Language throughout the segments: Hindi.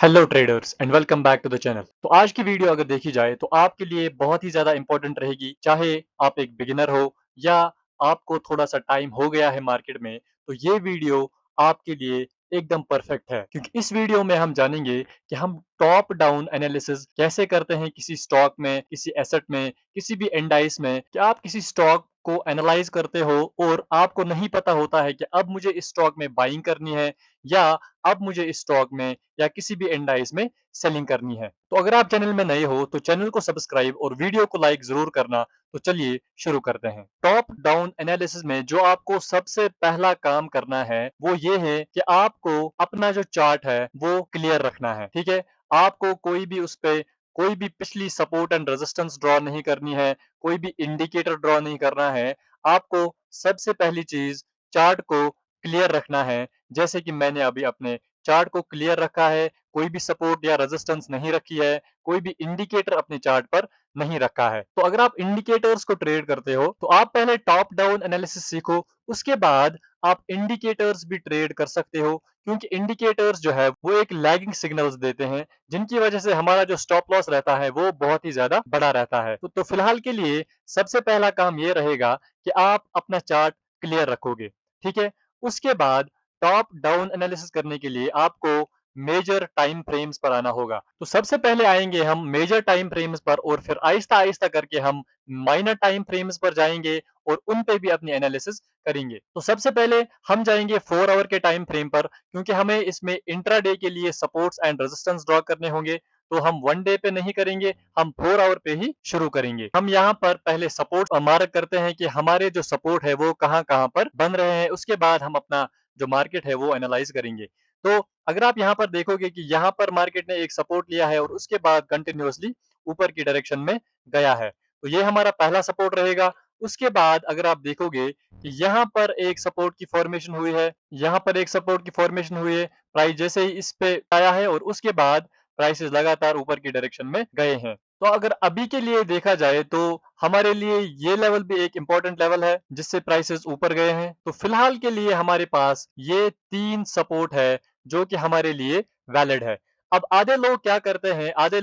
Hello traders and welcome back to the channel. तो आज की वीडियो अगर देखी जाए तो आपके लिए बहुत ही ज़्यादा इंपॉर्टेंट रहेगी, चाहे आप एक बिगिनर हो या आपको थोड़ा-सा टाइम हो गया है मार्केट में, तो ये वीडियो आपके लिए एकदम परफेक्ट है। क्योंकि इस वीडियो में हम जानेंगे कि हम टॉप डाउन एनालिसिस कैसे करते हैं किसी स्टॉक में, किसी एसेट में, किसी भी इंडाइस में। कि आप किसी स्टॉक को एनालाइज़ करते हो और आपको नहीं पता होता है कि अब मुझे इस स्टॉक में बाइंग करनी है या अब मुझे इस स्टॉक में या किसी भी इंडाइस में सेलिंग करनी है। तो अगर आप चैनल में नए हो तो चैनल को सब्सक्राइब और वीडियो को लाइक जरूर करना। तो चलिए शुरू करते हैं। टॉप डाउन एनालिसिस में जो आपको सबसे पहला काम करना है वो ये है कि आपको अपना जो चार्ट है वो क्लियर रखना है। ठीक है, आपको कोई भी उस पे कोई भी पिछली सपोर्ट एंड रेजिस्टेंस ड्रॉ नहीं करनी है, कोई भी इंडिकेटर ड्रॉ नहीं करना है। आपको सबसे पहली चीज चार्ट को क्लियर रखना है। जैसे कि मैंने अभी अपने चार्ट को क्लियर रखा है, कोई भी सपोर्ट या रेजिस्टेंस नहीं रखी है, कोई भी इंडिकेटर अपने चार्ट पर नहीं रखा है। तो अगर आप इंडिकेटर्स को ट्रेड करते हो तो आप पहले टॉप डाउन एनालिसिस सीखो, उसके बाद आप इंडिकेटर्स भी ट्रेड कर सकते हो। क्योंकि इंडिकेटर्स जो है वो एक लैगिंग सिग्नल्स देते हैं, जिनकी वजह से हमारा जो स्टॉप लॉस रहता है वो बहुत ही ज्यादा बड़ा रहता है। तो फिलहाल के लिए सबसे पहला काम ये रहेगा कि आप अपना चार्ट क्लियर रखोगे। ठीक है, उसके बाद टॉप डाउन एनालिसिस करने के लिए आपको मेजर टाइम फ्रेम्स पर आना होगा। तो सबसे पहले आएंगे हम मेजर टाइम फ्रेम्स पर और फिर आहिस्ता आहिस्ता करके हम माइनर टाइम फ्रेम्स पर जाएंगे और उन पे भी अपनी एनालिसिस करेंगे। तो सबसे पहले हम जाएंगे 4 आवर के टाइम फ्रेम पर, क्योंकि हमें इसमें इंट्राडे के लिए सपोर्ट्स एंड रेजिस्टेंस ड्रॉ करने होंगे। तो हम 1 डे पे नहीं करेंगे, हम 4 आवर पे ही शुरू करेंगे। हम यहाँ पर पहले सपोर्ट मार्क करते हैं कि हमारे जो सपोर्ट है वो कहाँ कहाँ पर बन रहे हैं। उसके बाद हम अपना जो मार्केट है वो एनालाइज करेंगे। तो अगर आप यहाँ पर देखोगे कि यहाँ पर मार्केट ने एक सपोर्ट लिया है और उसके बाद कंटिन्यूअसली ऊपर की डायरेक्शन में गया है, तो ये हमारा पहला सपोर्ट रहेगा। उसके बाद अगर आप देखोगे कि यहाँ पर एक सपोर्ट की फॉर्मेशन हुई है, यहाँ पर एक सपोर्ट की फॉर्मेशन हुई है, प्राइस जैसे ही इस पे आया है और उसके बाद प्राइसेस लगातार ऊपर की डायरेक्शन में गए हैं। तो अगर अभी के लिए देखा जाए तो हमारे लिए ये लेवल भी एक इम्पोर्टेंट लेवल है जिससे प्राइसेस ऊपर गए हैं। तो फिलहाल के लिए हमारे पास ये 3 सपोर्ट है जो कि हमारे लिए वैलिड है। अब आधे लोग क्या करते हैं, आधे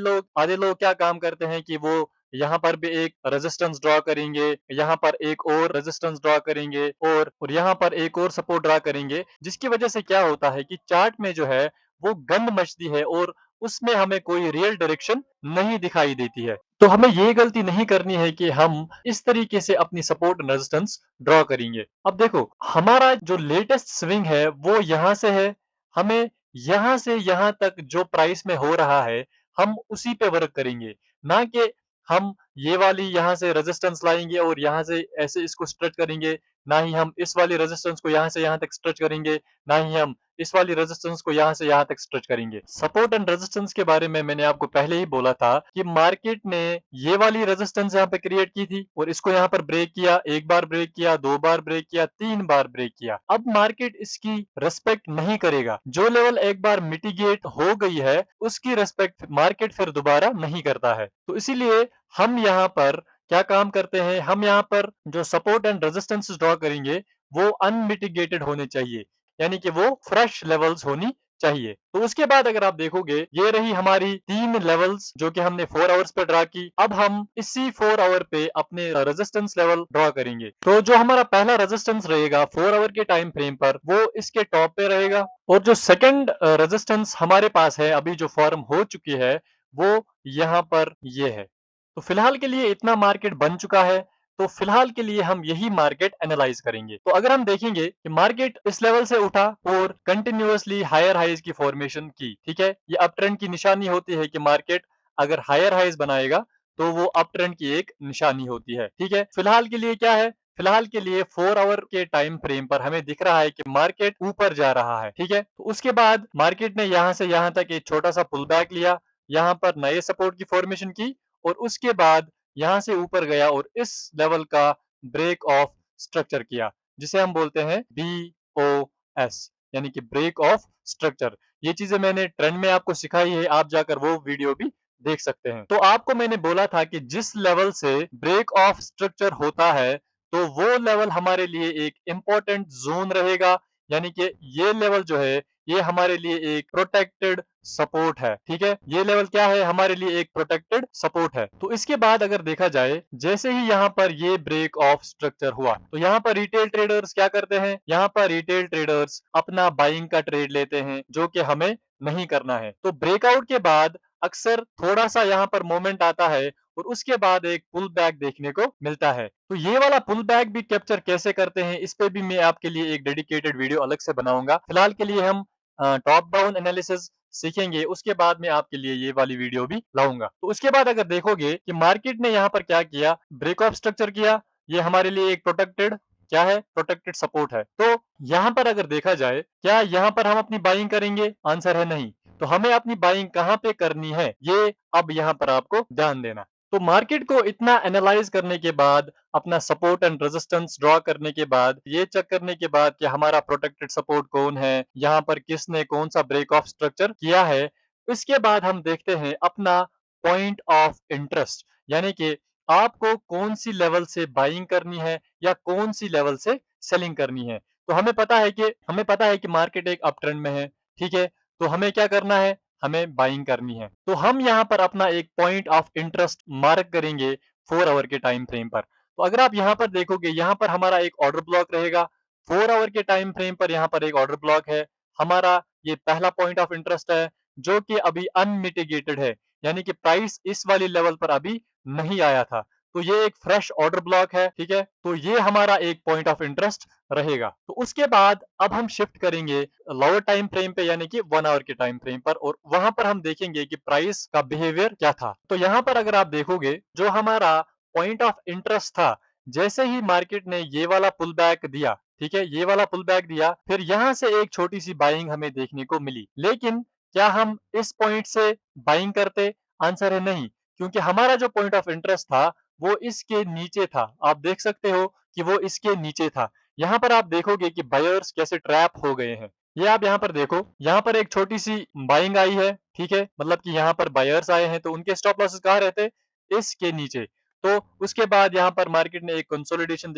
लोग क्या काम करते हैं कि वो यहाँ पर भी एक रेजिस्टेंस ड्रॉ करेंगे, यहाँ पर एक और रेजिस्टेंस ड्रॉ करेंगे और यहाँ पर एक और सपोर्ट ड्रॉ करेंगे, जिसकी वजह से क्या होता है कि चार्ट में जो है वो गंद मचती है और उसमें हमें कोई रियल डायरेक्शन नहीं दिखाई देती है। तो हमें ये गलती नहीं करनी है कि हम इस तरीके से अपनी सपोर्ट एंड रेजिस्टेंस ड्रॉ करेंगे। अब देखो, हमारा जो लेटेस्ट स्विंग है वो यहाँ से है। हमें यहाँ से यहाँ तक जो प्राइस में हो रहा है हम उसी पे वर्क करेंगे, ना कि हम ये वाली यहाँ से रेजिस्टेंस लाएंगे और यहाँ से ऐसे इसको स्ट्रेच करेंगे। ना ही हम इस वाली रेजिस्टेंस को यहाँ से यहाँ तक स्ट्रेच करेंगे, ना ही हम इस वाली रेजिस्टेंस को यहाँ से यहाँ तक स्ट्रेच करेंगे। सपोर्ट एंड रेजिस्टेंस के बारे में मैंने आपको पहले ही बोला था कि मार्केट ने ये वाली रेजिस्टेंस यहाँ पे क्रिएट की थी और इसको यहाँ पर ब्रेक किया, एक बार ब्रेक किया, 2 बार ब्रेक किया, 3 बार ब्रेक किया। अब मार्केट इसकी रेस्पेक्ट नहीं करेगा। जो लेवल एक बार मिटिगेट हो गई है उसकी रेस्पेक्ट मार्केट फिर दोबारा नहीं करता है। तो इसीलिए हम यहाँ पर क्या काम करते हैं, हम यहाँ पर जो सपोर्ट एंड रेजिस्टेंस ड्रॉ करेंगे वो अनमिटिगेटेड होने चाहिए, यानी कि वो फ्रेश लेवल्स होनी चाहिए। तो उसके बाद अगर आप देखोगे ये रही हमारी 3 लेवल्स जो कि हमने 4 आवर्स पे ड्रा की। अब हम इसी 4 आवर पे अपने रेजिस्टेंस लेवल ड्रॉ करेंगे। तो जो हमारा पहला रेजिस्टेंस रहेगा 4 आवर के टाइम फ्रेम पर वो इसके टॉप पे रहेगा और जो सेकंड रेजिस्टेंस हमारे पास है अभी जो फॉर्म हो चुकी है वो यहाँ पर ये है। तो फिलहाल के लिए इतना मार्केट बन चुका है। तो फिलहाल के लिए हम यही मार्केट एनालाइज करेंगे। तो अगर हम देखेंगे कि मार्केट इस लेवल से उठा और कंटिन्यूअसली हायर हाइज की फॉर्मेशन की, ठीक है, ये अप ट्रेंड की निशानी होती है कि मार्केट अगर हायर हाइज बनाएगा तो वो अप ट्रेंड की एक निशानी होती है। ठीक है, फिलहाल के लिए क्या है, फिलहाल के लिए 4 आवर के टाइम फ्रेम पर हमें दिख रहा है कि मार्केट ऊपर जा रहा है। ठीक है, तो उसके बाद मार्केट ने यहाँ से यहाँ तक एक छोटा सा पुल बैक लिया, यहाँ पर नए सपोर्ट की फॉर्मेशन की और उसके बाद यहाँ से ऊपर गया और इस लेवल का ब्रेक ऑफ स्ट्रक्चर किया, जिसे हम बोलते हैं BOS, यानी कि ब्रेक ऑफ स्ट्रक्चर। ये चीजें मैंने ट्रेंड में आपको सिखाई है, आप जाकर वो वीडियो भी देख सकते हैं। तो आपको मैंने बोला था कि जिस लेवल से ब्रेक ऑफ स्ट्रक्चर होता है तो वो लेवल हमारे लिए एक इंपॉर्टेंट जोन रहेगा, यानी कि ये लेवल जो है ये हमारे लिए एक प्रोटेक्टेड सपोर्ट है, ठीक है। ये लेवल क्या है, हमारे लिए एक प्रोटेक्टेड सपोर्ट है। तो इसके बाद अगर देखा जाए, जैसे ही यहाँ पर ये ब्रेक ऑफ स्ट्रक्चर हुआ, तो यहाँ पर रिटेल ट्रेडर्स क्या करते हैं, यहाँ पर रिटेल ट्रेडर्स अपना बाइंग का ट्रेड लेते हैं, जो कि हमें नहीं करना है। तो ब्रेकआउट के बाद अक्सर थोड़ा सा यहाँ पर मोमेंट आता है और उसके बाद एक पुल बैक देखने को मिलता है। तो ये वाला पुल बैक भी कैप्चर कैसे करते हैं, इस पे भी मैं आपके लिए एक डेडिकेटेड वीडियो अलग से बनाऊंगा। फिलहाल के लिए हम टॉप डाउन एनालिसिस सीखेंगे, उसके बाद मैं आपके लिए ये वाली वीडियो भी लाऊंगा। तो उसके बाद अगर देखोगे कि मार्केट ने यहाँ पर क्या किया, ब्रेक ऑफ स्ट्रक्चर किया, ये हमारे लिए एक प्रोटेक्टेड क्या है, प्रोटेक्टेड सपोर्ट है। तो यहाँ पर अगर देखा जाए, क्या यहाँ पर हम अपनी बाइंग करेंगे, आंसर है नहीं। तो हमें अपनी बाइंग कहाँ पे करनी है, ये अब यहाँ पर आपको ध्यान देना। तो मार्केट को इतना एनालाइज करने के बाद, अपना सपोर्ट एंड रेजिस्टेंस ड्रॉ करने के बाद, ये चेक करने के बाद कि हमारा प्रोटेक्टेड सपोर्ट कौन है, यहाँ पर किसने कौन सा ब्रेक ऑफ स्ट्रक्चर किया है, इसके बाद हम देखते हैं अपना पॉइंट ऑफ इंटरेस्ट, यानी कि आपको कौन सी लेवल से बाइंग करनी है या कौन सी लेवल से सेलिंग करनी है। तो हमें पता है कि मार्केट एक अप ट्रेंड में है, ठीक है। तो हमें क्या करना है, हमें बाइंग करनी है। तो हम यहाँ पर अपना एक पॉइंट ऑफ इंटरेस्ट मार्क करेंगे 4 आवर के टाइम फ्रेम पर। तो अगर आप यहाँ पर देखोगे, यहाँ पर हमारा एक ऑर्डर ब्लॉक रहेगा। 4 आवर के टाइम फ्रेम पर यहाँ पर एक ऑर्डर ब्लॉक है। हमारा ये पहला पॉइंट ऑफ इंटरेस्ट है, जो कि अभी अनमिटिगेटेड है, यानी कि प्राइस इस वाली लेवल पर अभी नहीं आया था। तो ये एक फ्रेश ऑर्डर ब्लॉक है, ठीक है। तो ये हमारा एक पॉइंट ऑफ इंटरेस्ट रहेगा। तो उसके बाद अब हम शिफ्ट करेंगे लोअर टाइम फ्रेम पे, यानी कि 1 आवर के टाइम फ्रेम पर, और वहां पर हम देखेंगे कि प्राइस का बिहेवियर क्या था। तो यहाँ पर अगर आप देखोगे, जो हमारा पॉइंट ऑफ इंटरेस्ट था, जैसे ही मार्केट ने ये वाला पुल बैक दिया, ठीक है, ये वाला पुल बैक दिया, फिर यहाँ से एक छोटी सी बाइंग हमें देखने को मिली। लेकिन क्या हम इस पॉइंट से बाइंग करते, आंसर है नहीं, क्योंकि हमारा जो पॉइंट ऑफ इंटरेस्ट था वो इसके नीचे था। आप देख सकते हो कि वो इसके नीचे था। यहाँ पर आप देखोगे कि बायर्स कैसे ट्रैप हो गए हैं। ये आप यहाँ पर देखो, यहाँ पर एक छोटी सी बाइंग आई है, ठीक है, मतलब कि यहाँ पर बायर्स आए हैं, तो उनके स्टॉप लॉसेस कहाँ रहते, इसके नीचे। तो उसके बाद यहाँ पर मार्केट ने एक कंसोलिडेशन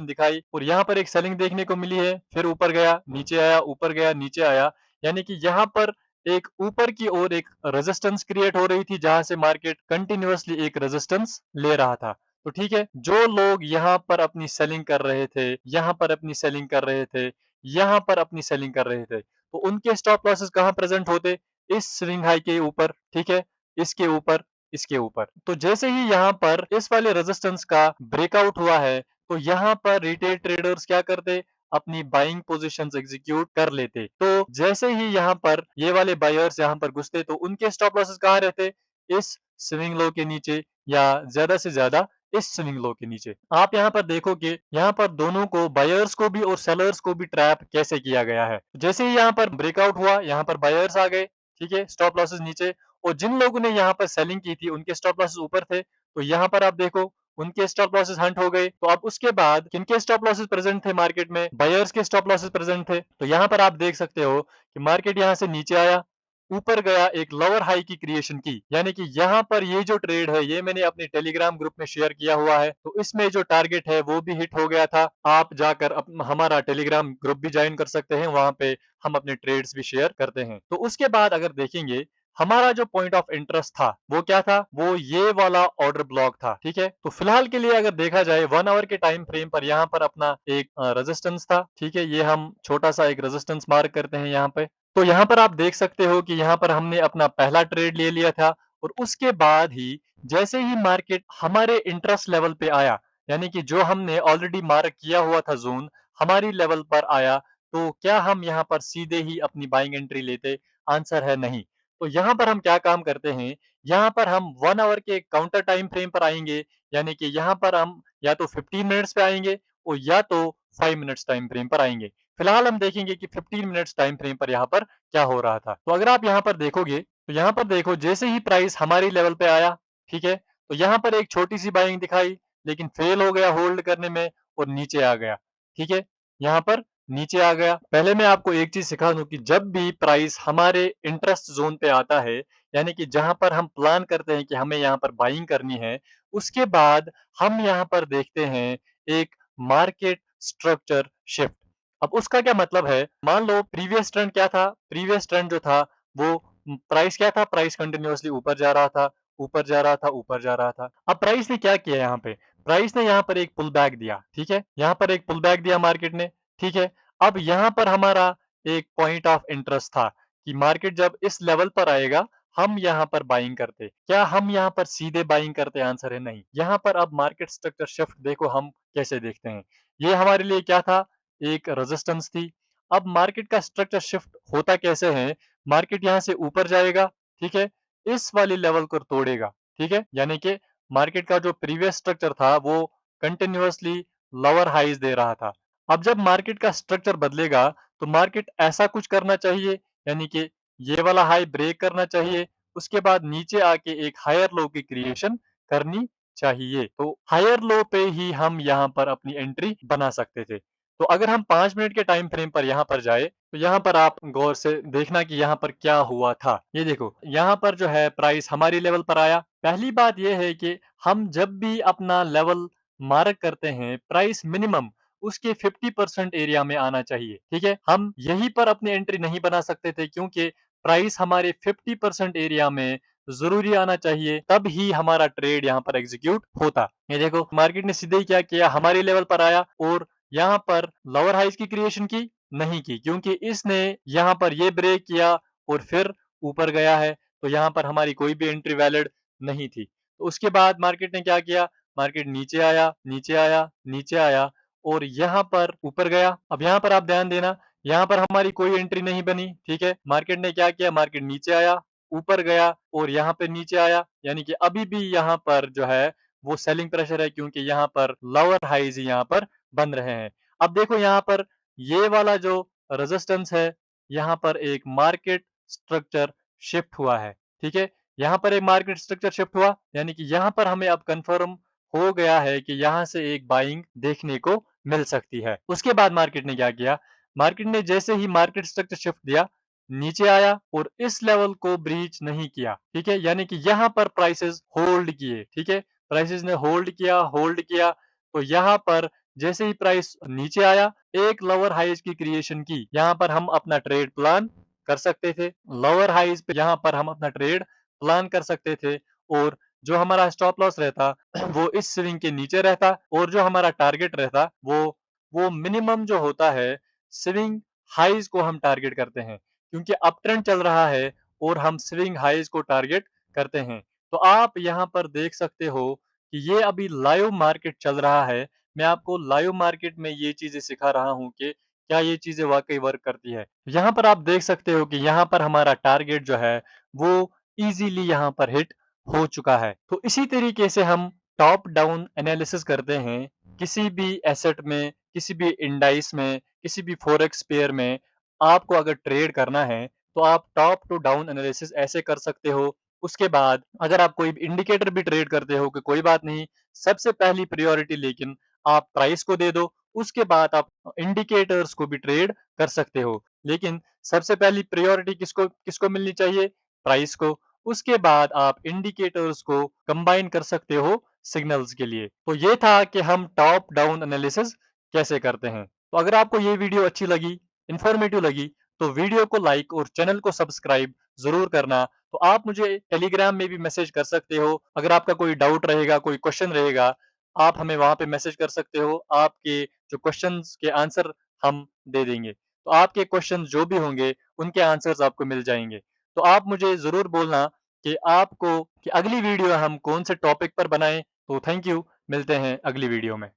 दिखाई और यहाँ पर एक सेलिंग देखने को मिली है, फिर ऊपर गया, नीचे आया, ऊपर गया, नीचे आया, यानी कि यहाँ पर एक ऊपर की ओर एक रेजिस्टेंस क्रिएट हो रही थी, जहां से मार्केट कंटिन्यूअसली एक रेजिस्टेंस ले रहा था। तो ठीक है, जो लोग यहाँ पर अपनी सेलिंग कर रहे थे, यहाँ पर अपनी सेलिंग कर रहे थे, यहाँ पर अपनी सेलिंग कर रहे थे, तो उनके स्टॉप लॉसेस कहाँ प्रेजेंट होते, इस स्विंग हाई के ऊपर, ठीक है, इसके ऊपर, इसके ऊपर। तो जैसे ही यहाँ पर इस वाले रेजिस्टेंस का ब्रेकआउट हुआ है, तो यहाँ पर रिटेल ट्रेडर्स क्या करते, अपनी बाइंग पोजीशंस एग्जीक्यूट कर लेते। तो जैसे ही यहाँ पर ये वाले बायर्स यहाँ पर घुसते, तो उनके स्टॉप लॉसेस कहाँ रहते, इस स्विंग लो के नीचे, या ज्यादा से ज्यादा इस स्विंग लो के नीचे। आप यहाँ पर देखोगे, यहाँ पर दोनों को, बायर्स को भी और सेलर्स को भी ट्रैप कैसे किया गया है। जैसे ही यहाँ पर ब्रेकआउट हुआ, यहाँ पर बायर्स आ गए, ठीक है, स्टॉप लॉसेस नीचे, और जिन लोगों ने यहाँ पर सेलिंग की थी उनके स्टॉप लॉसेस ऊपर थे, तो यहाँ पर आप देखो उनके स्टॉप लॉसेस हंट हो गए। तो अब उसके बाद किनके स्टॉप लॉसेस प्रेजेंट थे मार्केट में, बायर्स के स्टॉप लॉसेस प्रेजेंट थे। तो यहाँ पर आप देख सकते हो कि मार्केट यहाँ से नीचे आया, ऊपर गया, एक लोअर हाई की क्रिएशन की, यानी कि यहाँ पर ये जो ट्रेड है, ये मैंने अपने टेलीग्राम ग्रुप में शेयर किया हुआ है। तो इसमें जो टारगेट है वो भी हिट हो गया था। आप जाकर हमारा टेलीग्राम ग्रुप भी ज्वाइन कर सकते हैं, वहां पे हम अपने ट्रेड्स भी शेयर करते हैं। तो उसके बाद अगर देखेंगे, हमारा जो पॉइंट ऑफ इंटरेस्ट था वो क्या था, वो ये वाला ऑर्डर ब्लॉक था, ठीक है। तो फिलहाल के लिए अगर देखा जाए 1 आवर के टाइम फ्रेम पर, यहाँ पर अपना एक रेजिस्टेंस था, ठीक है, ये हम छोटा सा एक रेजिस्टेंस मार्क करते हैं यहाँ पे। तो यहाँ पर आप देख सकते हो कि यहाँ पर हमने अपना पहला ट्रेड ले लिया था, और उसके बाद ही जैसे ही मार्केट हमारे इंटरेस्ट लेवल पे आया, यानी कि जो हमने ऑलरेडी मार्क किया हुआ था जोन, हमारी लेवल पर आया, तो क्या हम यहाँ पर सीधे ही अपनी बाइंग एंट्री लेते, आंसर है नहीं। तो यहाँ पर हम क्या काम करते हैं, यहाँ पर हम 1 आवर के काउंटर टाइम फ्रेम पर आएंगे, यानी कि यहाँ पर हम या तो 15 मिनट्स पे आएंगे और या तो 5 मिनट्स टाइम फ्रेम पर आएंगे। फिलहाल हम देखेंगे कि 15 मिनट्स टाइम फ्रेम पर यहाँ पर क्या हो रहा था। तो अगर आप यहाँ पर देखोगे, तो यहाँ पर देखो, जैसे ही प्राइस हमारी लेवल पे आया, ठीक है, तो यहाँ पर एक छोटी सी बाइंग दिखाई, लेकिन फेल हो गया होल्ड करने में और नीचे आ गया, ठीक है, यहाँ पर नीचे आ गया। पहले मैं आपको एक चीज सिखा दूं कि जब भी प्राइस हमारे इंटरेस्ट जोन पे आता है, यानी कि जहां पर हम प्लान करते हैं कि हमें यहाँ पर बाइंग करनी है, उसके बाद हम यहाँ पर देखते हैं एक मार्केट स्ट्रक्चर शिफ्ट। अब उसका क्या मतलब है, मान लो प्रीवियस ट्रेंड क्या था, प्रीवियस ट्रेंड जो था वो प्राइस क्या था, प्राइस कंटिन्यूअसली ऊपर जा रहा था, ऊपर जा रहा था, ऊपर जा रहा था। अब प्राइस ने क्या किया यहाँ पे, प्राइस ने यहाँ पर एक पुल बैक दिया, ठीक है, यहाँ पर एक पुल बैक दिया मार्केट ने, ठीक है। अब यहाँ पर हमारा एक पॉइंट ऑफ इंटरेस्ट था कि मार्केट जब इस लेवल पर आएगा हम यहाँ पर बाइंग करते। क्या हम यहाँ पर सीधे बाइंग करते? आंसर है नहीं। यहाँ पर अब मार्केट स्ट्रक्चर शिफ्ट देखो हम कैसे देखते हैं। ये हमारे लिए क्या था, एक रेजिस्टेंस थी। अब मार्केट का स्ट्रक्चर शिफ्ट होता कैसे है, मार्केट यहाँ से ऊपर जाएगा, ठीक है, इस वाली लेवल को तोड़ेगा, ठीक है, यानी कि मार्केट का जो प्रीवियस स्ट्रक्चर था वो कंटिन्यूअसली लोअर हाईज दे रहा था। अब जब मार्केट का स्ट्रक्चर बदलेगा तो मार्केट ऐसा कुछ करना चाहिए, यानी कि ये वाला हाई ब्रेक करना चाहिए, उसके बाद नीचे आके एक हायर लो की क्रिएशन करनी चाहिए। तो हायर लो पे ही हम यहाँ पर अपनी एंट्री बना सकते थे। तो अगर हम 5 मिनट के टाइम फ्रेम पर यहाँ पर जाए तो यहाँ पर आप गौर से देखना कि यहाँ पर क्या हुआ था। ये देखो यहाँ पर जो है प्राइस हमारी लेवल पर आया। पहली बात ये है कि हम जब भी अपना लेवल मार्क करते हैं प्राइस मिनिमम उसके 50% एरिया में आना चाहिए, ठीक है। हम यहीं पर अपनी एंट्री नहीं बना सकते थे क्योंकि प्राइस हमारे 50% एरिया में जरूरी आना चाहिए, तब ही हमारा ट्रेड यहाँ पर एग्जीक्यूट होता। ये देखो मार्केट ने सीधे ही क्या किया, हमारी लेवल पर आया और यहाँ पर लोअर हाइज की क्रिएशन की नहीं की, क्योंकि इसने यहाँ पर ये ब्रेक किया और फिर ऊपर गया है, तो यहाँ पर हमारी कोई भी एंट्री वैलिड नहीं थी। तो उसके बाद मार्केट ने क्या किया, मार्केट नीचे आया, नीचे आया, नीचे आया और यहाँ पर ऊपर गया। अब यहाँ पर आप ध्यान देना, यहाँ पर हमारी कोई एंट्री नहीं बनी, ठीक है। मार्केट ने क्या किया, मार्केट नीचे आया, ऊपर गया और यहाँ पे नीचे आया, यानी कि अभी भी यहाँ पर जो है वो सेलिंग प्रेशर है, क्योंकि यहाँ पर लोअर हाईज ही यहाँ पर बन रहे हैं। अब देखो यहाँ पर ये वाला जो रेजिस्टेंस है, यहाँ पर एक मार्केट स्ट्रक्चर शिफ्ट हुआ है, ठीक है। यहाँ पर एक मार्केट स्ट्रक्चर शिफ्ट हुआ, यानी कि यहाँ पर हमें अब कंफर्म हो गया है कि यहाँ से एक बाइंग देखने को मिल सकती है। उसके बाद मार्केट ने क्या किया, मार्केट ने जैसे ही मार्केट स्ट्रक्चर शिफ्ट दिया, नीचे आया और इस लेवल को ब्रीच नहीं किया, ठीक है, यानी कि यहाँ पर प्राइसेस होल्ड किए, ठीक है, प्राइसेस ने होल्ड किया, तो यहाँ पर जैसे ही प्राइस नीचे आया एक लोअर हाइज की क्रिएशन की, यहाँ पर हम अपना ट्रेड प्लान कर सकते थे, लोअर हाइज पे यहाँ पर हम अपना ट्रेड प्लान कर सकते थे और जो हमारा स्टॉप लॉस रहता वो इस स्विंग के नीचे रहता और जो हमारा टारगेट रहता वो मिनिमम जो होता है स्विंग हाइज को हम टारगेट करते हैं, क्योंकि अप ट्रेंड चल रहा है और हम स्विंग हाइज को टारगेट करते हैं। तो आप यहाँ पर देख सकते हो कि ये अभी लाइव मार्केट चल रहा है। मैं आपको लाइव मार्केट में ये चीजें सिखा रहा हूँ कि क्या ये चीजें वाकई वर्क करती है। यहाँ पर आप देख सकते हो कि यहाँ पर हमारा टारगेट जो है वो इजीली यहाँ पर हिट हो चुका है। तो इसी तरीके से हम टॉप डाउन एनालिसिस करते हैं किसी भी एसेट में, किसी भी इंडाइस में, किसी भी फॉरेक्स पेयर में। आपको अगर ट्रेड करना है तो आप टॉप टू डाउन एनालिसिस ऐसे कर सकते हो। उसके बाद अगर आप कोई इंडिकेटर भी ट्रेड करते हो कि कोई बात नहीं, सबसे पहली प्रायोरिटी लेकिन आप प्राइस को दे दो, उसके बाद आप इंडिकेटर्स को भी ट्रेड कर सकते हो। लेकिन सबसे पहली प्रायोरिटी किसको किसको मिलनी चाहिए, प्राइस को। उसके बाद आप इंडिकेटर्स को कंबाइन कर सकते हो सिग्नल्स के लिए। तो ये था कि हम टॉप डाउन एनालिसिस कैसे करते हैं। तो अगर आपको ये वीडियो अच्छी लगी, इंफॉर्मेटिव लगी, तो वीडियो को लाइक और चैनल को सब्सक्राइब जरूर करना। तो आप मुझे टेलीग्राम में भी मैसेज कर सकते हो, अगर आपका कोई डाउट रहेगा, कोई क्वेश्चन रहेगा, आप हमें वहां पे मैसेज कर सकते हो। आपके जो क्वेश्चंस के आंसर हम दे देंगे। तो आपके क्वेश्चन जो भी होंगे उनके आंसर्स आपको मिल जाएंगे। तो आप मुझे जरूर बोलना कि आपको कि अगली वीडियो हम कौन से टॉपिक पर बनाएं। तो थैंक यू, मिलते हैं अगली वीडियो में।